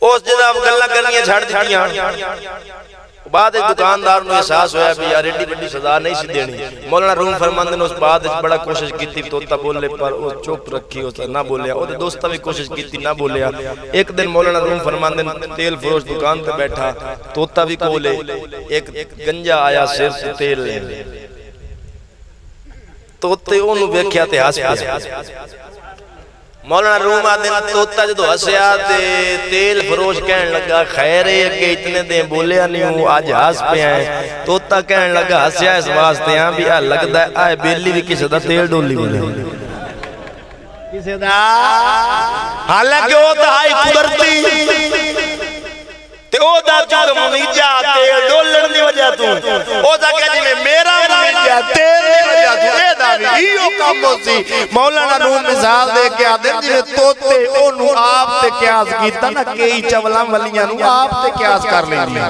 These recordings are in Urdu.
اس جناب گلہ کرنیاں جھڑ دیتیاں بعد ایک دکاندار نے احساس ہویا بھی یار ایڈی بڑی سزا نہیں سی دینی مولانا روم فرماندے نے اس بعد بڑا کوشش کیتی توتا بولے پر وہ چپ رکھی اس نہ بولیا وہ دوستہ بھی کوشش کیتی نہ بولیا ایک دن مولانا روم فرماندے نے تیل فروش دکان پہ بیٹھا توتا بھی کولے ایک گنجا آیا سر سے تیل لے توتے انہوں بیکھیا تے ہاس پیا مولانا روم آدھے توتا جدو ہسیا تیل فروش کہن لگا خیر ہے کہ اتنے دیں بولیا نہیں ہوں آج ہاس پہ آئیں توتا کہن لگا ہسیا اس واسطے ہاں بھی لگتا ہے آئے بیلی بھی کسی دا تیل ڈولی بولے کسی دا حالانکہ وہ دا آئی قدرتی تے او دا چونکہ منیجا تیل ڈولن دی وجہ تو او دا کہا جی میں میرا منیجا تیل دی وجہ تو اے دا بھی ایو کم ہو سی مولانا روم مثال دے کے آدھیں جی توتے انہوں آپ تے قیاس کیتا نا کئی چولاں ولیاں نو آپ تے قیاس کر لیں گی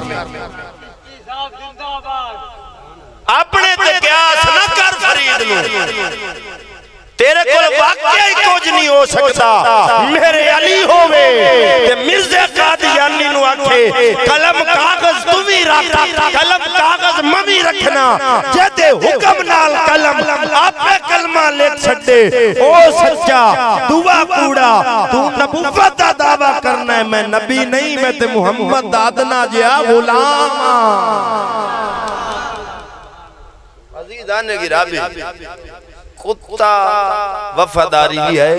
اپنے تے قیاس نہ کر فرید نو تیرے کو واقعی کچھ نہیں ہو سکتا میرے علی ہوئے تے مرزا قادیانی نو آکھے قلم کاغذ تمہیں رکھا قلم کاغذ ممی رکھنا جیتے حکم نال قلم آپ پہ کلمہ لکھ چھٹے او سچا دعا کوڑا تو نبوت دا دعویٰ کرنا ہے میں نبی نہیں میں تے محمد دادنا جیا غلام عزیزان نے گرا بھی کتا وفاداری بھی ہے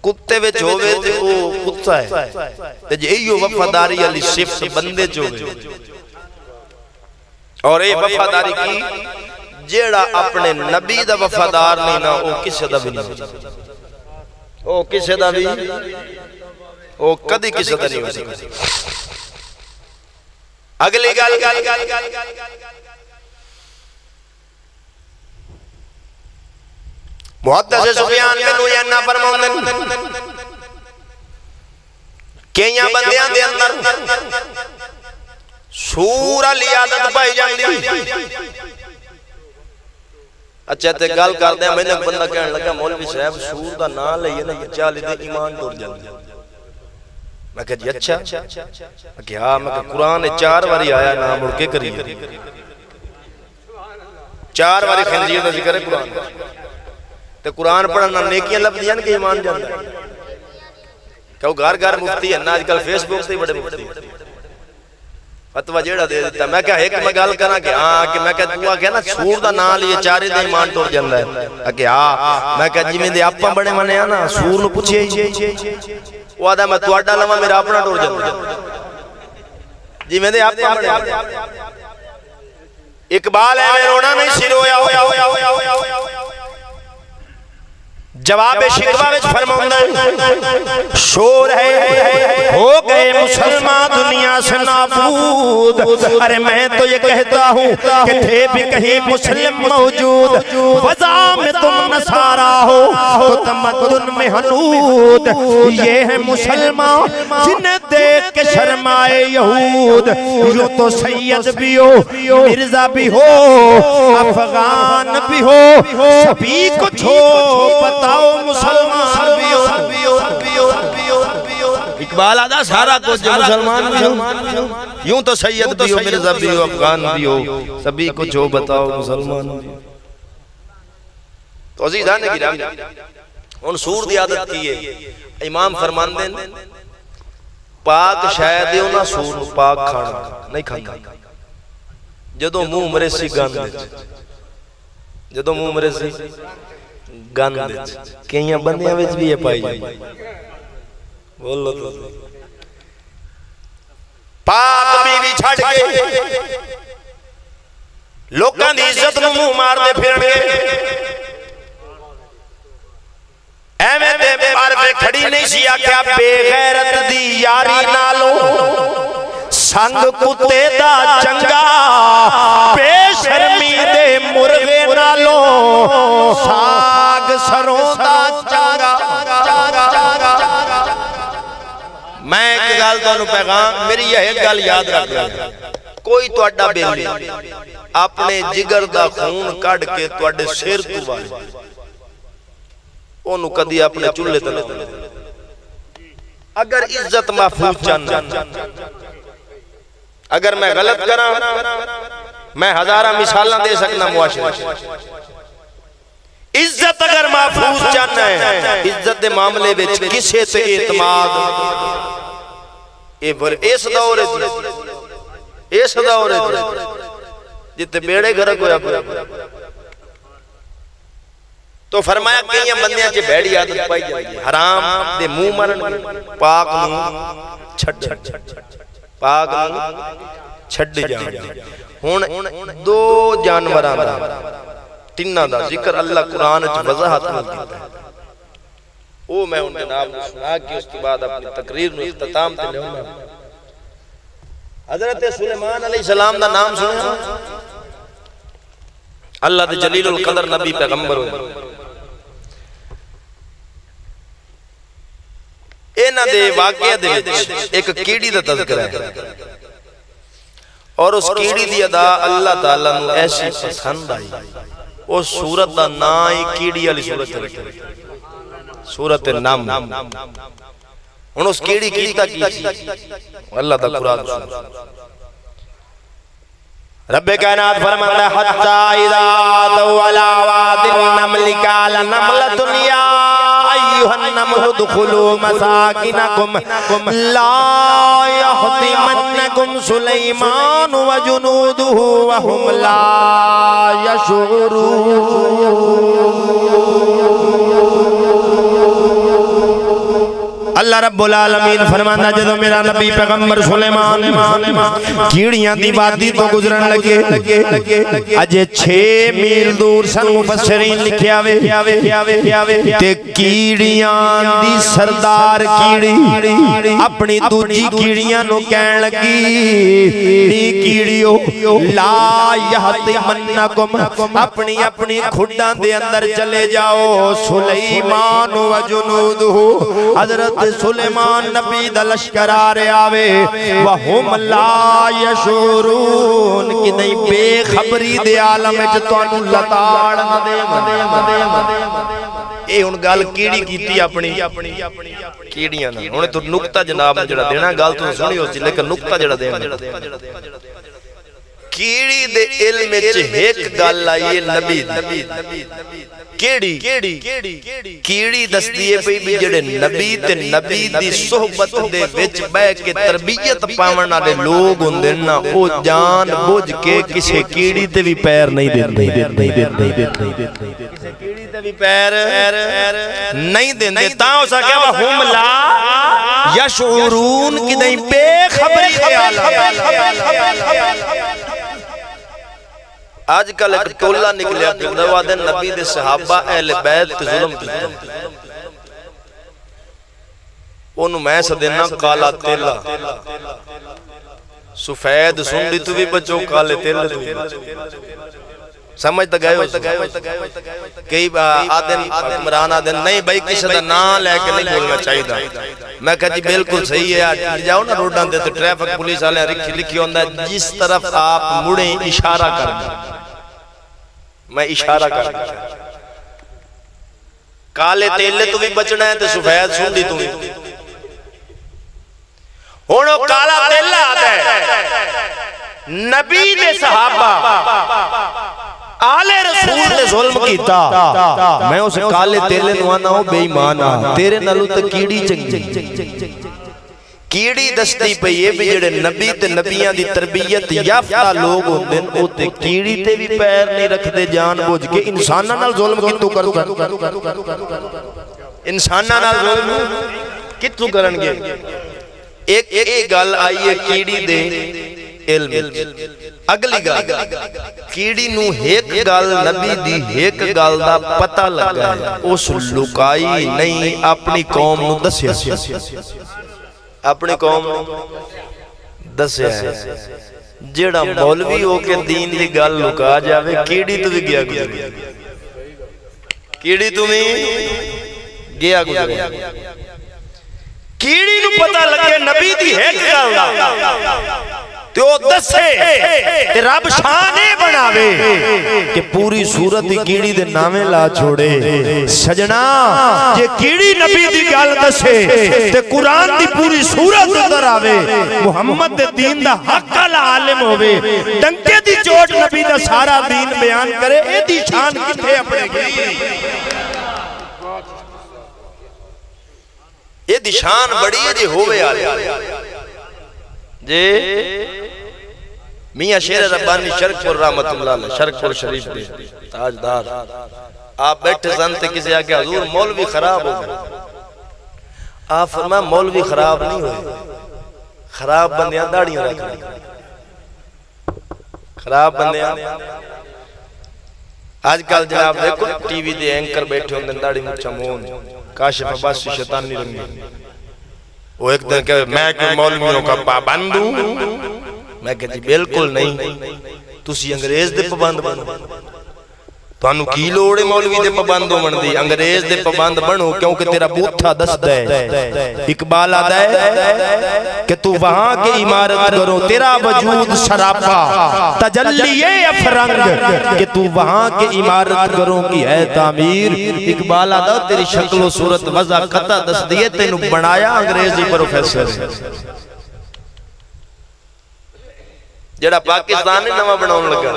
کتے وچ ہوئے تے وہ کتا ہے تے جئیو وفاداری علی صفت بندے چوئے اور اے وفاداری کی جیڑا اپنے نبی دا وفادار نہیں نا وہ کسے دا بھی نہیں وہ کسے دا بھی وہ کدی کسے دا نہیں ہو سکتا اگلی گال محدث سفیان بن عیینہ فرماؤں کئیاں بندیاں دے اندر سورہ لیادت پائی جاندی اچھا تے گل کر دیں میں نے بندہ کہنے لگا مولوی صاحب سور دا نام لئیے نا یہ چالی دے ایمان دور جاندی میں کہا جی اچھا میں کہا ہاں میں کہا قرآن 4 واری آیا نام اڑ کے کریے 4 واری خنزیر دا ذکر ہے قرآن تے قرآن پڑھنا نیکیاں لب دیا نا کہ ایمان جانتا ہے کہ وہ گھر مفتی ہے نا آج کل فیس بک سے ہی بڑے مفتی ہے فتوہ جیڑا دے دیتا میں کہا ایک میں گال کرنا کہ ہاں کہ میں کہا دعا کہنا سور دا نال یہ 4 دے ایمان ٹوڑ جاندہ ہے کہ ہاں میں کہا جی میں دے اپا بڑے منے ہیں نا سور نو پوچھے وہ آدھا میں توڑا لما میرا اپنا ٹوڑ جاندہ جی میں دے اپا بڑے اقبال ہے میں رونا نہیں سر ہویا جواب شکوہ وچ فرماؤں شور ہے ہو گئے مسلمان دنیا سے نابود ارے میں تو یہ کہتا ہوں کہ تھے بھی کہیں مسلم موجود وضع میں تم نصارہ ہو تو تمدن میں حنود یہ ہے مسلمان جنہیں دیکھ کے شرمائے یہود یوں تو سید بھی ہو مرزا بھی ہو افغان بھی ہو سبھی کچھ ہو بتاؤ مسلمان بھی ہو اقبال آدھا سارا کچھ مسلمان بھی ہو یوں تو سید بھی ہو مرزا بھی ہو افغان بھی ہو سبھی کچھ ہو بتاؤ مسلمان بھی ہو تو عزیزان نے گرام ان سور دی عادت کی ہے امام فرمان دیں پاک شاید ہے انہا سور پاک کھانا نہیں کھانا جدو منہ مرے سی گاندے جدو منہ مرے سی گاندے کئیاں بندیاں ویچ بھی یہ پائی جائیں بولو تو پاک بیوی چھڑ کے لوکاں دی عزت نو منہ مار دے پھرن گے ایویں دے بار پہ کھڑی نہیں سی آکھیا بے غیرت دی یاری نالو سنگ کتے دا چنگا بے شرمی دے مرغے نالو ساگ سروں دا چنگا میں ایک گال تو انہوں پیغام میری یہ گال یاد رکھ رہا کوئی تو اڈا بیلی اپنے جگر دا خون کڑ کے تو اڈے سیر تو والے انہوں کدی اپنے چولے تلے اگر عزت محفوظ چاہنا، اگر میں غلط کرا میں ہزارہ مثالاں دے سکنا معاشرے، عزت اگر محفوظ چاہنا ہے عزت دے معاملے وچ کسے تے اعتماد اس دور جتے بیڑے گھرک ہویا پڑا تو فرمایا کئی بندیاں چے بیڑی عادت پائی جاتی ہے، حرام دے منہ مرن پاک منہ چھڑ جاندے۔ ہن دو جانوراں دا تینہ دا ذکر اللہ قرآن چ وضاحت نال کیتا ہے، او میں ان جناب نے سنا کہ اس کے بعد اپنی تقریر نو اختتام تے لے آؤں۔ حضرت سلیمان علیہ السلام دا نام سنا، اللہ دے جلیل القدر نبی پیغمبر ہوئے، اینا دے واقعہ دے ایک کیڑی دا تذکرہ ہے، اور اس کیڑی دی ادا اللہ تعالیٰ نے ایسی پسند آئی، اس سورت دا نائی کیڑی علی سورت ہے، سورت نام۔ ان اس کیڑی کیتا کی اللہ دا قرآن سورت رب کائنات فرماتا ہے حتی اذا دولا واد النمل قال نملۃ یا ایھا النمل ادخلوا مساکنکم لا یحطمنکم سلیمان وجنودہ وهم لا یشعرون۔ اللہ رب العالمین فرمانا جدو میرا نبی پیغمبر سلیمان کیڑیاں دی وادی تو گزرن لگے، اجے 6 میل دور سن مفسرین لکھیا وے تے کیڑیاں دی سردار کیڑی اپنی دوجی کیڑیاں نو کہن لگی نی کیڑیو لا یحطمنکم اپنی کھڈاں دے اندر چلے جاؤ سلیمان و جنودہ، حضرت سلیمان نبی دا لشکر آ رہے آوے وَهُمْ لَا يَشْعُرُونَ کہ نہیں بے خبری دے عالم جتوانو لتاڑ نہ دے۔ اے ان گال کیڑی کیتی اپنی کیڑیاں نا، انہیں تو نکتہ جناب جڑا دینا گال تو سنی ہوتی لیکن نکتہ جڑا دینا کیڑی دے علم چھ ایک گال آئیے نبی کیڑی دس دیئے پئی بھی جڑے نبی تے نبی دی صحبت دے وچ بے کے تربیت پاون والے لوگ ہوندے نا او جان بوجھ کے کسے کیڑی تے بھی پیر نہیں دیندے، کسے کیڑی تے بھی پیر نہیں دیندے، تاں اسا کہ وَهُمْ لَا يَشْعُرُونَ کہ نہیں بے خبری دے عالم۔ آج کل ایک ٹولہ نکلیا پندروا دن نبی دے صحابہ اہل بیت تے ظلم کیتا، انہوں میں سدینا کالا تیلہ سفید سنڈی تو بھی بچو کالے تیلہ تو بھی بچو، سمجھتا گئے ہو کئی آدم عمران آدم نہیں بھائی کسی دا نام لے کے نہیں بولنا چاہیے دا، میں کہا جی بالکل صحیح ہے، آج جاؤ نا روڈان دے تو ٹریفک پولیس آلے لکھی ہوندہ ہے جس طرف آپ مڑیں اشارہ کرنا، میں اشارہ کرنا کالے تیلے تو بھی بچنا ہے تو سفید سنڈی تو بھی ہونو کالا تیلہ آدھا ہے نبی دے صحابہ آلے رسول نے ظلم کیتا، میں اسے کالے تیلے نوانا ہوں بے ایمانا تیرے نلو تا کیڑی چنگی کیڑی دستی پہ یہ بھی جڑے نبی تے نبیاں دی تربیت یافتہ لوگ ہوندے او تے کیڑی تے بھی پیر نہیں رکھ دے جان بوجھ کے انسانہ نال ظلم کتو کرو انسانہ نال ظلم کتو کرن گے۔ ایک گال آئیے کیڑی دے علم، اگلی گال کیڑی نو ایک گال نبی دی ایک گال دا پتہ لگا ہے، اس لکائی نہیں اپنی قوم نو دسیا، اپنی قوم دسیا ہے، جیڑا مولوی ہو کے دین دی گال لکا جاوے کیڑی تو بھی گیا گزرے، کیڑی تو بھی گیا گزرے، کیڑی نو پتہ لگے نبی دی ایک گال دا تے او دسے تے رب شانے بناوے کہ پوری صورت دی کیڑی دے نامے لا چھوڑے سجنا جے کیڑی نبی دی گل دسے تے قرآن دی پوری صورت ادھر آوے محمد دے دین دا حق عالم ہوئے ڈنکے دی چوٹ نبی دا سارا دین بیان کرے اے دی شان کتھے اپنے گئی اے دی شان بڑی ہے جے ہوئے آلے جے میاں شیر ربانی شرک پر رحمت اللہ علیہ شرک پر شریف دے تاجدار آپ بیٹھے زنتے کسی آگے حضور مولوی خراب ہو گئے آپ فرمایا مولوی خراب نہیں ہوئے خراب بندیاں داڑیاں رکھنے خراب بندیاں آج کل جناب دیکھو ٹی وی دے اینکر بیٹھے ہوں دن داڑی مچھا مون کاشف عباس سے شیطان نہیں رنگی وہ ایک دن کہ میں کہ مولویوں کا پابند ہوں میں کہ جی بالکل نہیں تسی انگریز دے پابند بنو تو انہوں کی لوڑے مولوی دے پابند ہو مندی انگریز دے پابند بنو کیونکہ تیرا بوتھا دست ہے اقبال آدھا ہے کہ تو وہاں کے عمارت کرو تیرا وجود سراپا تجلی افرنگ کہ تو وہاں کے عمارت کرو کی ہے تعمیر اقبال آدھا تیری شکل و صورت وضع قطع دست دیئے تینو بنایا انگریزی پروفیسر جڑا پاکستان نے نوہ بناؤں لگا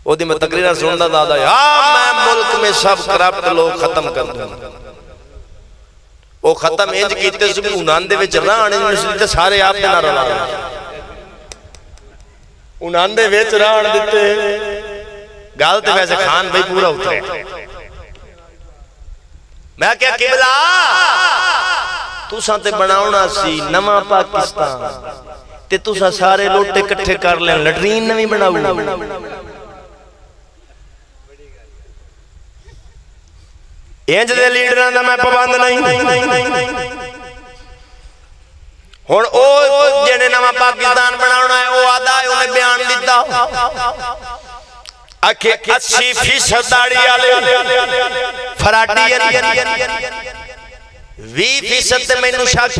وہ دی میں تقریرہ سننا دادا یا میں ملک میں سب کرپٹ لوگ ختم کر دوں وہ ختم انج کیتے سبھی انان دے وچ رہانے مسلتے سارے آپ دینا رہا انان دے وچ رہان دیتے گالتے ویسے خان بھائی پورا اترے میں کیا قبلہ تو سانتے بناؤنا سی نمہ پاکستان تے تو سارے لوٹے کٹھے کر لیں لٹرین نمی بناؤ اینج دے لیڈران دا میں پابند نہیں ہون او جنے نما پاکستان بناونا ہے او آدھا ہے انہیں بیان دیتا اکھے 80% داڑی آلے فراٹی 20% تے میں نو شاک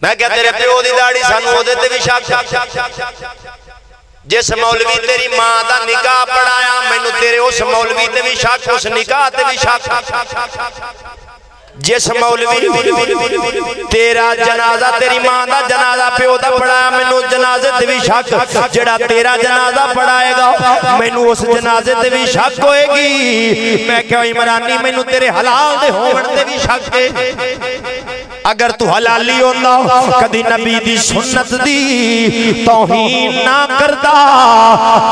میں کہا تیرے پیو دی داڑی سانو ہو دیتے بھی شاک جس مولوی تیری ماں دا نکاح پڑھایا میں نو تیرے اس مولوی تے بھی شاک اس نکاح تے بھی شاک جس مولوی تیرا جنازہ تیری ماں دا جنازہ پیو دا پڑھایا میں نو جنازے تے بھی شاک جڑا تیرا جنازہ پڑھائے گا میں نو اس جنازے تے بھی شاک ہوئے گی میں کہا عمرانی میں نو تیرے حلال دے ہون تے بھی شاک ہے اگر تو حلالی ہونا کدی نبی دی سنت دی توہین نہ کردہ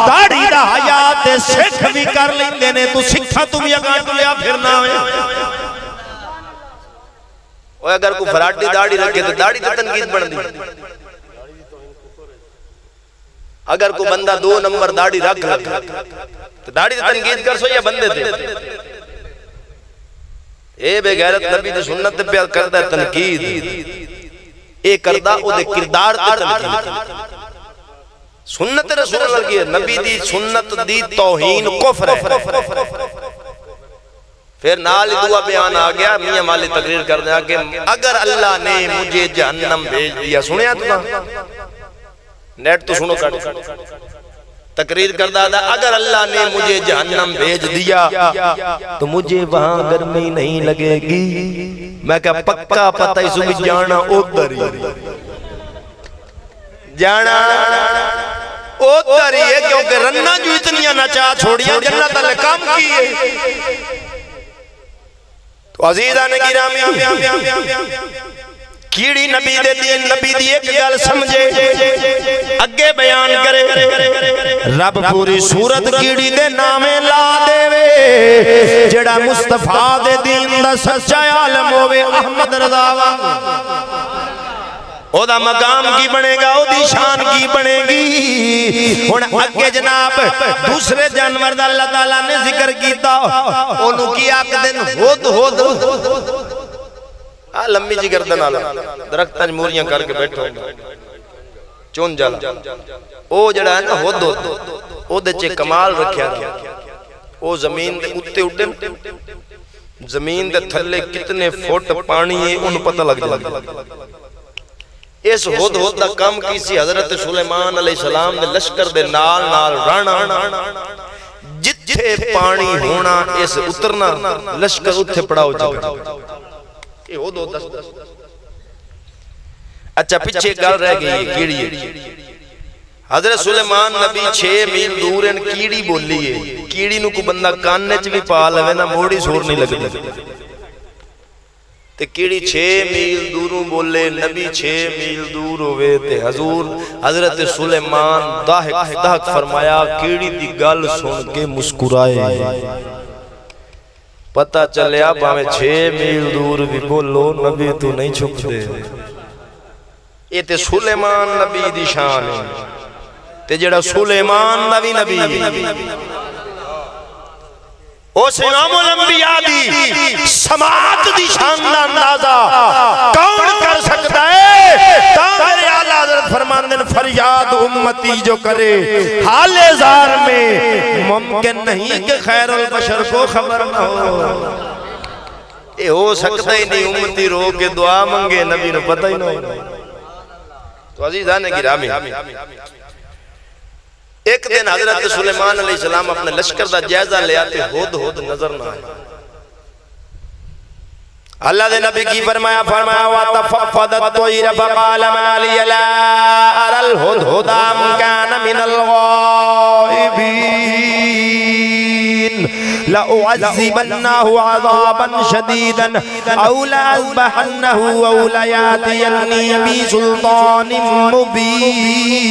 داڑھی دا حیات سکھ بھی کر لیندے نے تو سکھا تو بھی اگاں تو لیا پھرنا ہے اور اگر کوئی فراٹی داڑھی رکھے تو داڑھی تو تنقید بڑھ دی اگر کوئی بندہ 2 نمبر داڑھی رکھ تو داڑھی تو تنقید کر سو یا بندے تھے اے بے غیرت نبی دی سنت پہ کردہ تنقید اے کردہ او دے کردار تے تنقید سنت رسول اللہ کی ہے نبی دی سنت دی توہین کفر ہے پھر نال دعا بیان آ گیا میاں مالی تقریر کر دیا کہ اگر اللہ نے مجھے جہنم بھیج دیا سنیا تو نیٹ تو سنو کٹ تقریر کردہ دا اگر اللہ نے مجھے جہنم بھیج دیا تو مجھے وہاں گرمی نہیں لگے گی میں کہا پکا پتہ اس میں جانا ادھر ہی جانا ادھر ہی ہے کیونکہ رنہ جو اتنیاں نچا چھوڑیاں جنت اللہ کام کیے تو عزیزان گرامی کیڑی نبی دے دین نبی دی ایک گل سمجھے اگے بیان کرے رب پوری صورت کیڑی دے نامے لا دے وے جڑا مصطفیٰ دے دین دا سچا عالم ہوئے احمد رضا او دا مقام کی بنے گا او دی شان کی بنے گی ہن اگے جناب دوسرے جانور دا اللہ تعالیٰ نے ذکر کیتا انہوں کی آکھ دن ہود لمبی جی گردن آلا درختاں موریاں کر کے بیٹھو چون جالا او جڑا ہے نا ہود او دے چے کمال رکھیا گیا او زمین دے اٹھتے اٹھتے زمین دے تھلے کتنے فٹ پانی ہے ان پتہ لگ جائے. اس ہد ہد دا کام کیسی حضرت سلیمان علیہ السلام نے لشکر دے نال نال رانا جتھے پانی ہونا اس اترنا لشکر اتھے پڑاؤ جائے. یہ ہد ہد دس. اچھا پچھے گل رہ گئی کیڑی ہے. حضرت سلیمان نبی 6 میل دور ان کیڑی بولی ہے. کیڑی نو کو بندہ کاننے چ بھی پا لوے نا موڑی سور نہیں لگدی. تے کیڑی 6 میل دوروں بولے نبی 6 میل دور ہوئے تے حضور حضرت سلیمان دہک فرمایا کیڑی دی گل سن کے مسکرائے. پتہ چلیا باویں 6 میل دور بھی بولو نبی تو نہیں چھپ دے. یہ تے سلیمان نبی دی شان ہے. تے جڑا سلیمان نبی اس امام الانبیاء دی سماعت دی شان دا اندازہ کون کر سکتا ہے؟ میرے اعلیٰ حضرت فرماندے ہیں فریاد امتی جو کرے حال زار میں ممکن نہیں کہ خیر البشر کو خبر نہ ہو. یہ ہو سکتا ہی نہیں امتی رو کے دعا منگے نبی نے پتہ ہی نہ ہو. تو عزیزان گرامی ایک دن حضرت سلیمان علیہ السلام اپنے لشکر دا جائزہ لے آتے ہود ہود نظر نہ آئے. اللہ دے نبی کی فرمایا وَتَفَفَّدَ الطَّيْرَ فَقَالَ مَا لِيَ لَا أَرَى الْهُدْهُدَ أَمْ كَانَ مِنَ الْغَائِبِينَ لَأُعَذِّبَنَّهُ عَذَابًا شَدِيدًا أَوْ لَأَذْبَحَنَّهُ أَوْ لَيَأْتِيَنِّي بِسُلْطَانٍ مُبِينٍ.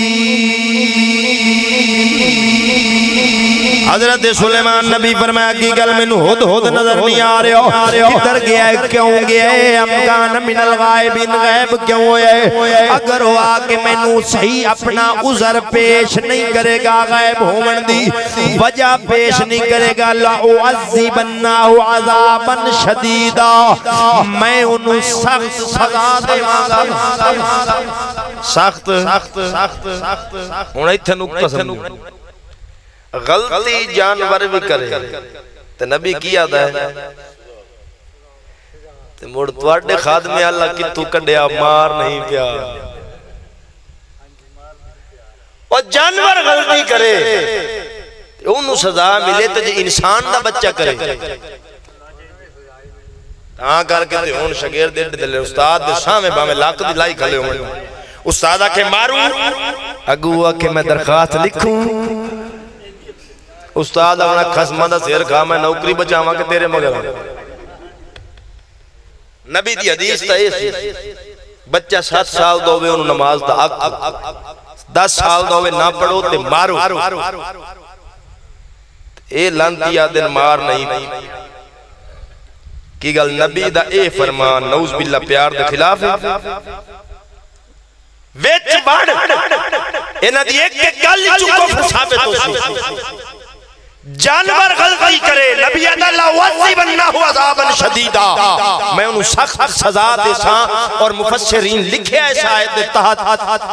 حضرت سلیمان نبی فرمایا کی گل میں ہد ہد نظر نہیں آ رہے ہو. کدھر گیا ہے کیوں گیا ہے؟ امکان من الغائبین غیب کیوں ہے؟ اگر وہ آکے میں نو صحیح اپنا عذر پیش نہیں کرے گا غیب ہومن دی وجہ پیش نہیں کرے گا لَأُعَذِّبَنَّهُ عَذَابًا شَدِيدًا میں انہوں سخت سزا دے مانگا. سخت انہیں اتھے نکتہ سمجھو غلطی جانور بھی کرے تو نبی کیا دا ہے تو موڑ توڑے خادم اللہ کی تو کڑیا مار نہیں پیا. اور جانور غلطی کرے انہوں سزا ملے تو جو انسان دا بچہ کرے ہاں کر کے دے ان شگیر دے دلے استاد دے سامنے باہمیں لاکھ دی لائی کھلے ہوئے استاد آکے ماروں اگو آکے میں درخواست لکھوں استاد اپنا خسمہ دا سیر کھا میں نوکری بچاواں کہ تیرے مگر نبی دی حدیث تا ایسی بچہ 7 سال دووے انہوں نماز دا 10 سال دووے نہ پڑھو تے مارو اے لانتیا دن مار نہیں کی گل نبی دا اے فرمان نعوذ باللہ پیار دے خلاف ہے. ویچ بڑھ انہاں دی ایک گل چکو ثابت ہو سی جانور غلطی کرے نبی اللہ وَعَذِّبَنَّهُ عَذَابًا شَدِيدًا میں انہوں سخت سزا دے ساں. اور مفسرین لکھے ایسا آیت دے تحت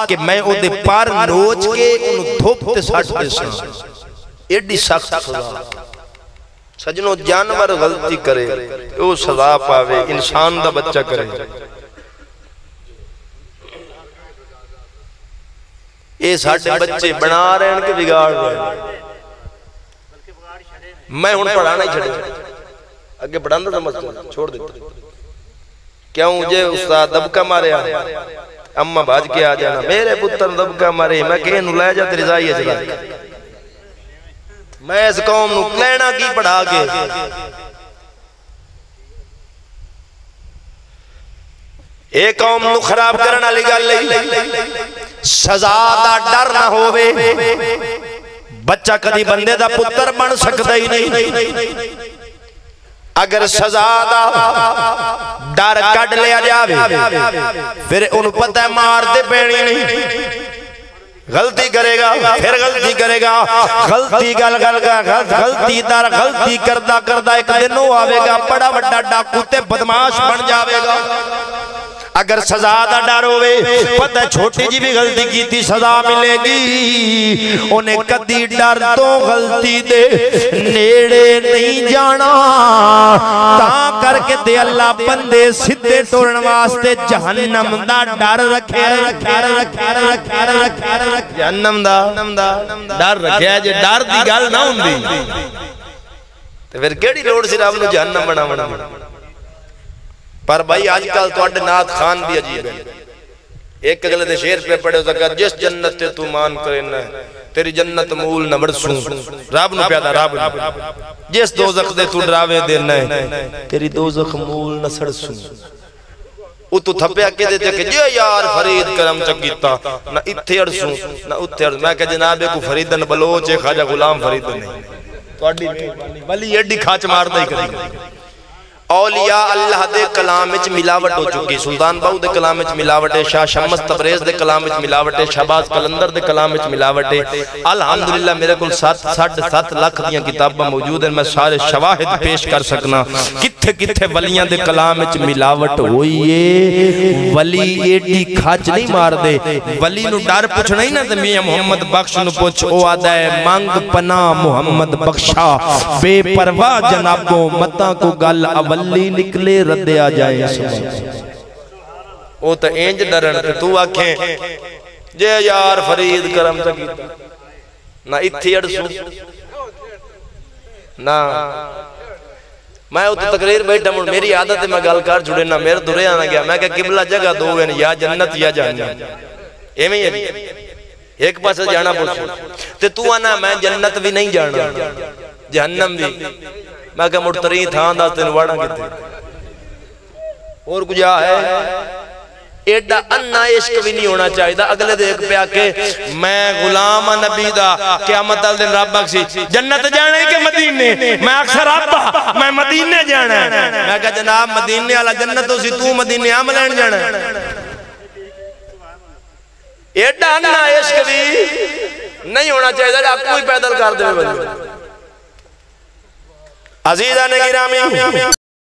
کہ میں او دے پار نوچ کے انہوں دھوپ تے ساٹھ دے ساں ایڈی سخت سزا. سجنوں جانور غلطی کرے او سزا پاوے انسان دا بچہ کرے. اے ساٹھے بچے بنا رہے ہیں کہ بگاڑ رہے ہیں. میں ہون پڑھانا ہی چھڑے اگے پڑھانا تھا مسئلہ چھوڑ دیتا کیوں مجھے استاد دبکہ مارے آیا اممہ بھاج کے آ جانا میرے پتر دبکہ مارے میں کہیں لے جا تیری زائی ہے جلا میں اس قوم نو لینا کی پڑھا کے ایک قوم نو خراب کرنا لگا سزا دا ڈر نہ ہوئے. بچہ کدی بندے دا پتر بن سکتا ہی نہیں. اگر سزا دا ڈر کٹ لیا جاوے پھر انہوں پتہ ہے مار دے پینی نہیں. غلطی کرے گا پھر غلطی کرے گا غلطی غلطی در غلطی کردہ ایک دن ہو آوے گا بڑا بڑا ڈاکو تے بدماش بن جاوے گا. اگر سزا دا ڈر ہوئے پتہ چھوٹی جی بھی غلطی کی تھی سزا ملے گی. انہیں کدی ڈر تو غلطی دے نیڑے نہیں جانا تا کر کے دے اللہ بندے سدھے ٹورن واسطے جہنم دا ڈر رکھے جہنم دا ڈر رکھیا جے ڈر دی گل نہ ہوندی تے پھر کیڑی لوڑ سی رب نو جہنم بناونا پر بھائی آج کل تواڈے نعت خان بھی عجیب ہے ایک اگلے دے شعر پہ پڑھے زکر جس جنت تے تو مان کرنا ہے تیری جنت مول نہ برسوں رب نو پیادا رب جس دوزخ دے تو ڈراوے دینا ہے تیری دوزخ مول نہ سڑسوں او تو تھپیا کے دیتے کہ جے یار فرید کرم چکیتا نہ اتھے ارسوں نہ اتھے ارسوں میں کہ جناب کو فریدن بلوچ خواجہ غلام فرید نہیں تواڈی ولی ایڈی کھاچ مار دے کری اولیاء اللہ دے کلام وچ ملاوٹ ہو چکی سلطان باہو دے کلام وچ ملاوٹ ہے شاہ شمس تبریز دے کلام وچ ملاوٹ ہے شہباز قلندر دے کلام وچ ملاوٹ ہے الحمدللہ میرے کل 7.5 لاکھ دیاں کتاباں موجود ہیں میں سارے شواہد پیش کر سکنا کتھے کتھے ولیاں دے کلام وچ ملاوٹ ہوئی ہے ولی ایڈی کھاچ نہیں مار دے ولی نو ڈر پوچھنا ہی نہ تے میاں محمد بخش نو پوچھ او آدھا ہے مانگ پناہ محمد بخشا بے پرواہ جنابوں متاں کو گل ولی نکلے ردے آ جائے او تا اینج ڈرن تو آکھیں جے یار فرید کرم چکیتا نہ اتھی اڑسوں نہ میں تو تقریر بیٹھا مڑ میری عادت ہے میں گل کر جڑے نہ میرے دورے آنا گیا میں کہ قبلہ جگہ دو ہیں یا جنت یا جہنم ایویں ہے ایک پاس جانا پوچھو تے تو آنا میں جنت بھی نہیں جانا جہنم بھی میں کہ مڑتری تھان دا تین وڑا کتے اور کجا ہے ایڈا انہ عشق بھی نہیں ہونا چاہیے اگلے دیکھ پہ آکے میں غلام نبی دا قیامت دن رب بخشی جنت جانے کے مدینے میں اکثر آبا میں مدینے جانا ہے میں کہا جناب مدینے والا جنت ہو سی تو مدینے عملین جانا ہے ایڈا انہ عشق بھی نہیں ہونا چاہیے آپ کوئی پیدل کر دے عزیزان گرامی